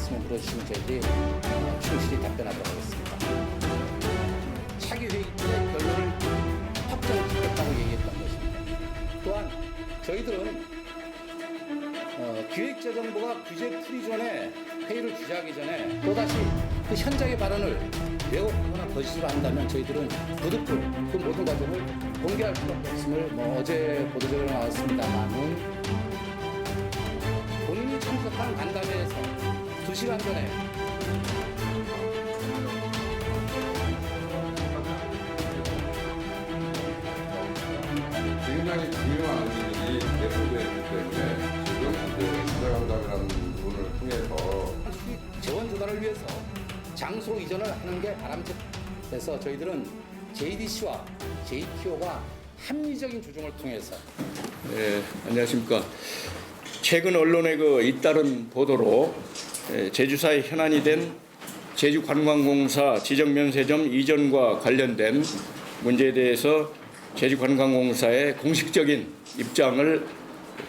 있으면 물어주시면 저희들이 충실히 답변하도록 하겠습니다. 차기 회의 때 결론을 확정짓겠다고 얘기했던 것입니다. 또한 저희들은 기획재정부가 규제 풀이 전에 회의를 주재하기 전에 또다시 그 현장의 발언을 왜곡하거나 거짓으로 한다면 저희들은 부득불 그 모든 과정을 공개할 수밖에 없음을 어제 보도자료가 나왔습니다만은 본인이 참석한 간담회에서 2시간 전에 굉장히 중요한 일이 계속되어 있기 때문에 지금 기자간담회라는 부분을 통해서 재원 조달을 위해서 장소 이전을 하는 게 바람직해서 저희들은 JDC와 JTO가 합리적인 조정을 통해서 안녕하십니까. 최근 언론의 잇따른 보도로 제주사에 현안이 된 제주관광공사 지정면세점 이전과 관련된 문제에 대해서 제주관광공사의 공식적인 입장을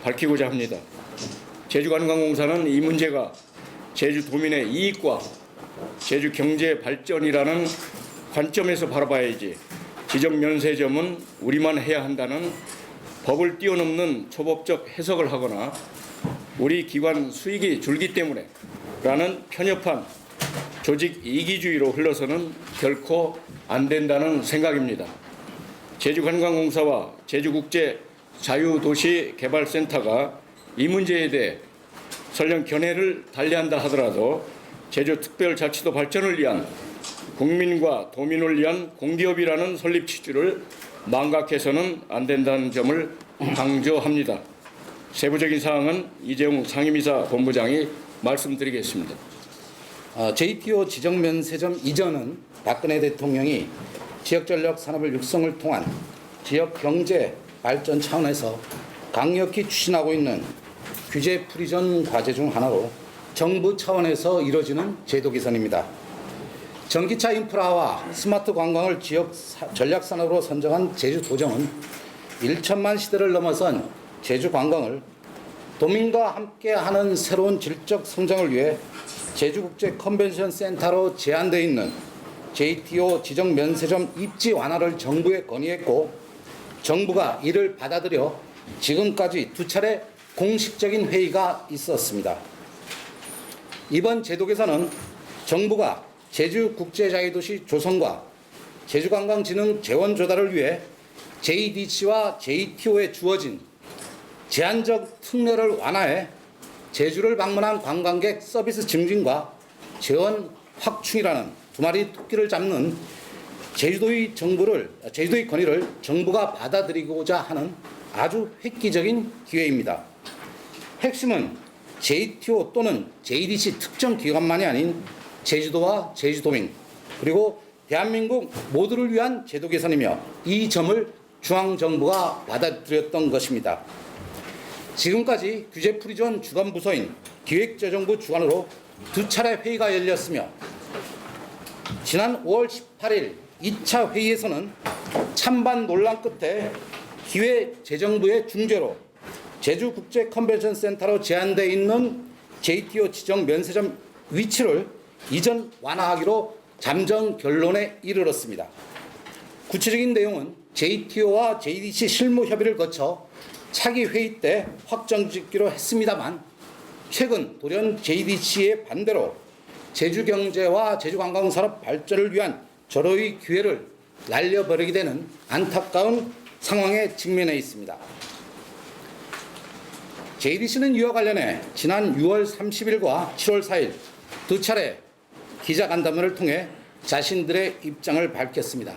밝히고자 합니다. 제주관광공사는 이 문제가 제주도민의 이익과 제주 경제 발전이라는 관점에서 바라봐야지 지정면세점은 우리만 해야 한다는 법을 뛰어넘는 초법적 해석을 하거나 우리 기관 수익이 줄기 때문에 라는 편협한 조직 이기주의로 흘러서는 결코 안 된다는 생각입니다. 제주관광공사와 제주국제자유도시개발센터가 이 문제에 대해 설령 견해를 달리한다 하더라도 제주특별자치도 발전을 위한 국민과 도민을 위한 공기업이라는 설립 취지를 망각해서는 안 된다는 점을 강조합니다. 세부적인 사항은 이재용 상임이사 본부장이 말씀드리겠습니다. JTO 지정면세점 이전은 박근혜 대통령이 지역전력 산업을 육성을 통한 지역 경제 발전 차원에서 강력히 추진하고 있는 규제 풀이 전 과제 중 하나로 정부 차원에서 이루어지는 제도 개선입니다. 전기차 인프라와 스마트 관광을 지역 전략 산업으로 선정한 제주도정은 1천만 시대를 넘어선 제주 관광을 도민과 함께하는 새로운 질적 성장을 위해 제주국제 컨벤션 센터로 제한되어 있는 JTO 지정 면세점 입지 완화를 정부에 건의했고 정부가 이를 받아들여 지금까지 2차례 공식적인 회의가 있었습니다. 이번 제도 개선은 정부가 제주국제자유도시 조성과 제주관광진흥 재원 조달을 위해 JDC와 JTO에 주어진 제한적 특례를 완화해 제주를 방문한 관광객 서비스 증진과 재원 확충이라는 두 마리 토끼를 잡는 제주도의 건의를 정부가 받아들이고자 하는 아주 획기적인 기회입니다. 핵심은 JTO 또는 JDC 특정 기관만이 아닌 제주도와 제주도민 그리고 대한민국 모두를 위한 제도 개선이며 이 점을 중앙정부가 받아들였던 것입니다. 지금까지 규제 풀이 전 주관 부서인 기획재정부 주관으로 2차례 회의가 열렸으며 지난 5월 18일 2차 회의에서는 찬반 논란 끝에 기획재정부의 중재로 제주국제컨벤션센터로 제한되어 있는 JTO 지정 면세점 위치를 이전 완화하기로 잠정 결론에 이르렀습니다. 구체적인 내용은 JTO와 JDC 실무 협의를 거쳐 차기 회의 때 확정짓기로 했습니다만 최근 돌연 JDC의 반대로 제주경제와 제주관광산업 발전을 위한 절호의 기회를 날려버리게 되는 안타까운 상황에 직면해 있습니다. JDC는 이와 관련해 지난 6월 30일과 7월 4일 2차례 기자간담회를 통해 자신들의 입장을 밝혔습니다.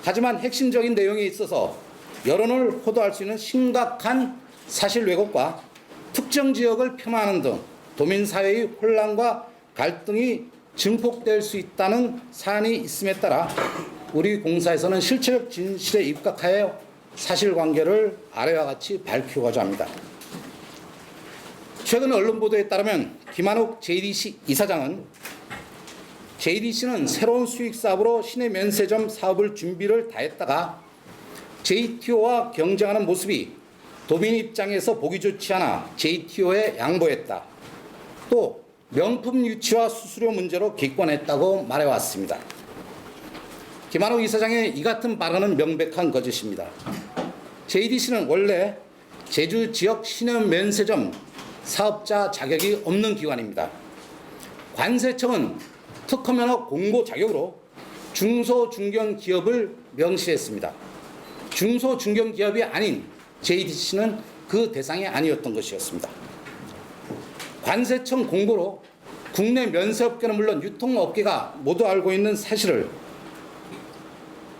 하지만 핵심적인 내용에 있어서 여론을 호도할 수 있는 심각한 사실 왜곡과 특정 지역을 폄하하는 등 도민사회의 혼란과 갈등이 증폭될 수 있다는 사안이 있음에 따라 우리 공사에서는 실체적 진실에 입각하여 사실관계를 아래와 같이 밝히고자 합니다. 최근 언론 보도에 따르면 김한욱 JDC 이사장은 JDC는 새로운 수익 사업으로 시내 면세점 사업을 준비를 다했다가 JTO와 경쟁하는 모습이 도민 입장에서 보기 좋지 않아 JTO에 양보했다. 또 명품 유치와 수수료 문제로 기권했다고 말해왔습니다. 김한옥 이사장의 이 같은 발언은 명백한 거짓입니다. JDC는 원래 제주 지역 신협 면세점 사업자 자격이 없는 기관입니다. 관세청은 특허면허 공고 자격으로 중소중견기업을 명시했습니다. 중소중견기업이 아닌 JDC는 그 대상이 아니었던 것이었습니다. 관세청 공고로 국내 면세업계는 물론 유통업계가 모두 알고 있는 사실을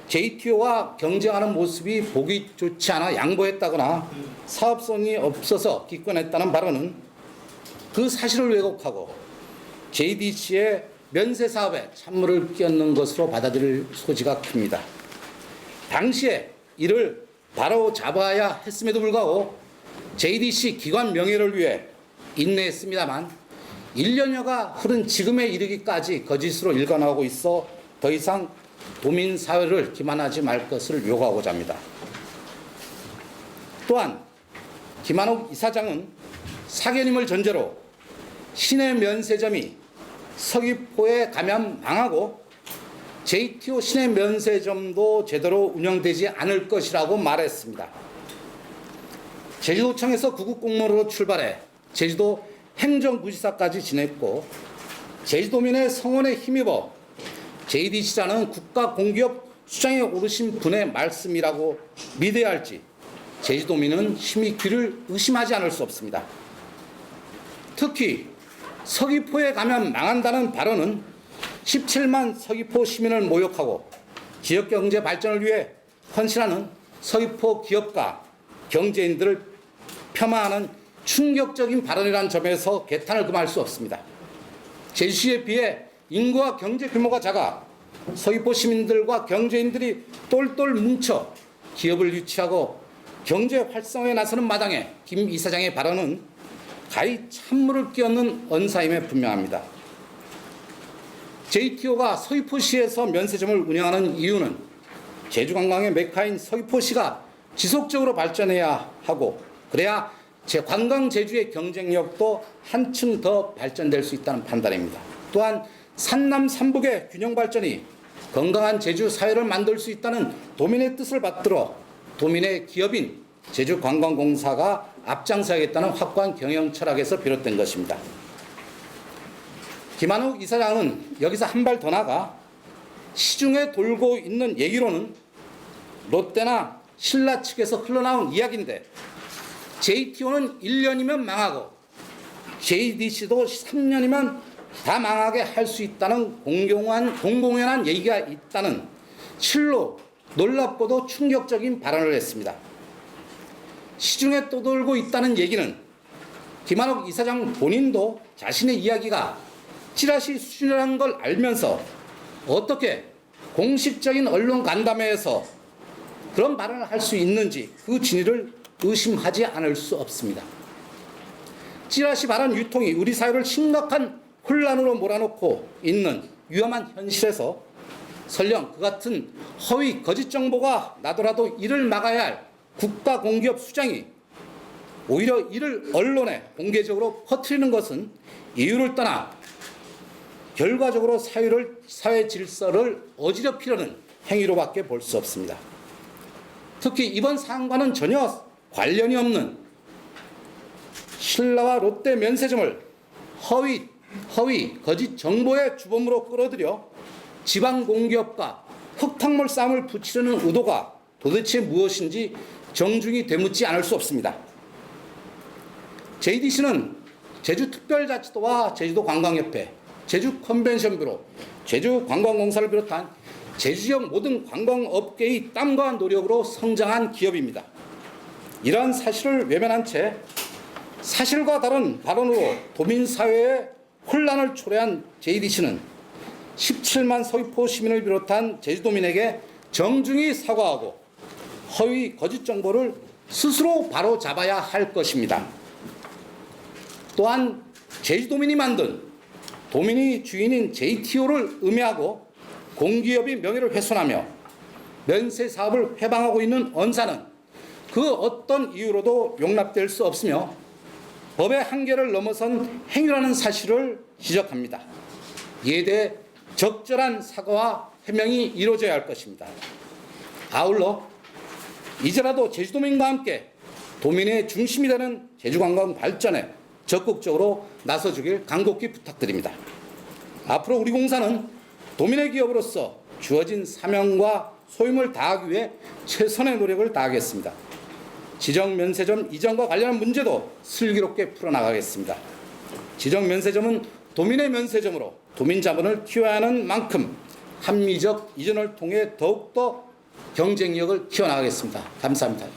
JTO와 경쟁하는 모습이 보기 좋지 않아 양보했다거나 사업성이 없어서 기권했다는 발언은 그 사실을 왜곡하고 JDC의 면세 사업에 찬물을 끼얹는 것으로 받아들일 소지가 큽니다. 당시에 이를 바로 잡아야 했음에도 불구하고 JDC 기관 명예를 위해 인내했습니다만 1년여가 흐른 지금에 이르기까지 거짓으로 일관하고 있어 더 이상 도민 사회를 기만하지 말 것을 요구하고자 합니다. 또한 김한옥 이사장은 사견임을 전제로 시내 면세점이 서귀포에 가면 망하고 JTO 시내 면세점도 제대로 운영되지 않을 것이라고 말했습니다. 제주도청에서 구급 공무원으로 출발해 제주도 행정부지사까지 지냈고 제주도민의 성원에 힘입어 JDC라는 국가공기업 수장에 오르신 분의 말씀이라고 믿어야 할지 제주도민은 심히 귀를 의심하지 않을 수 없습니다. 특히 서귀포에 가면 망한다는 발언은 17만 서귀포 시민을 모욕하고 지역경제 발전을 위해 헌신하는 서귀포 기업가 경제인들을 폄하하는 충격적인 발언이라는 점에서 개탄을 금할 수 없습니다. 제주시에 비해 인구와 경제 규모가 작아 서귀포 시민들과 경제인들이 똘똘 뭉쳐 기업을 유치하고 경제 활성화에 나서는 마당에 김 이사장의 발언은 가히 찬물을 끼얹는 언사임에 분명합니다. JTO가 서귀포시에서 면세점을 운영하는 이유는 제주관광의 메카인 서귀포시가 지속적으로 발전해야 하고 그래야 관광 제주의 경쟁력도 한층 더 발전될 수 있다는 판단입니다. 또한 산남 삼북의 균형 발전이 건강한 제주 사회를 만들 수 있다는 도민의 뜻을 받들어 도민의 기업인 제주관광공사가 앞장서야겠다는 확고한 경영 철학에서 비롯된 것입니다. 김한옥 이사장은 여기서 한 발 더 나가 시중에 돌고 있는 얘기로는 롯데나 신라 측에서 흘러나온 이야기인데 JTO는 1년이면 망하고 JDC도 3년이면 다 망하게 할 수 있다는 공공연한 얘기가 있다는 실로 놀랍고도 충격적인 발언을 했습니다. 시중에 떠돌고 있다는 얘기는 김한옥 이사장 본인도 자신의 이야기가 찌라시 수준이라는 걸 알면서 어떻게 공식적인 언론 간담회에서 그런 발언을 할 수 있는지 그 진위를 의심하지 않을 수 없습니다. 찌라시 발언 유통이 우리 사회를 심각한 혼란으로 몰아넣고 있는 위험한 현실에서 설령 그 같은 허위 거짓 정보가 나더라도 이를 막아야 할 국가공기업 수장이 오히려 이를 언론에 공개적으로 퍼뜨리는 것은 이유를 떠나 결과적으로 사회 질서를 어지럽히려는 행위로밖에 볼 수 없습니다. 특히 이번 사안과는 전혀 관련이 없는 신라와 롯데 면세점을 허위 거짓 정보의 주범으로 끌어들여 지방 공기업과 흙탕물 싸움을 붙이려는 의도가 도대체 무엇인지 정중히 되묻지 않을 수 없습니다. JDC는 제주특별자치도와 제주도관광협회, 제주컨벤션뷰로, 제주관광공사를 비롯한 제주 지역 모든 관광업계의 땀과 노력으로 성장한 기업입니다. 이러한 사실을 외면한 채 사실과 다른 발언으로 도민사회에 혼란을 초래한 JDC는 17만 서귀포 시민을 비롯한 제주도민에게 정중히 사과하고 허위 거짓 정보를 스스로 바로 잡아야 할 것입니다. 또한 제주도민이 만든 도민이 주인인 JTO를 음해하고 공기업의 명예를 훼손하며 면세 사업을 회방하고 있는 언사는 그 어떤 이유로도 용납될 수 없으며 법의 한계를 넘어선 행위라는 사실을 지적합니다. 이에 대해 적절한 사과와 해명이 이루어져야 할 것입니다. 아울러 이제라도 제주도민과 함께 도민의 중심이 되는 제주관광 발전에 적극적으로 나서주길 간곡히 부탁드립니다. 앞으로 우리 공사는 도민의 기업으로서 주어진 사명과 소임을 다하기 위해 최선의 노력을 다하겠습니다. 지정 면세점 이전과 관련한 문제도 슬기롭게 풀어나가겠습니다. 지정 면세점은 도민의 면세점으로 도민 자본을 키워야 하는 만큼 합리적 이전을 통해 더욱더 경쟁력을 키워나가겠습니다. 감사합니다.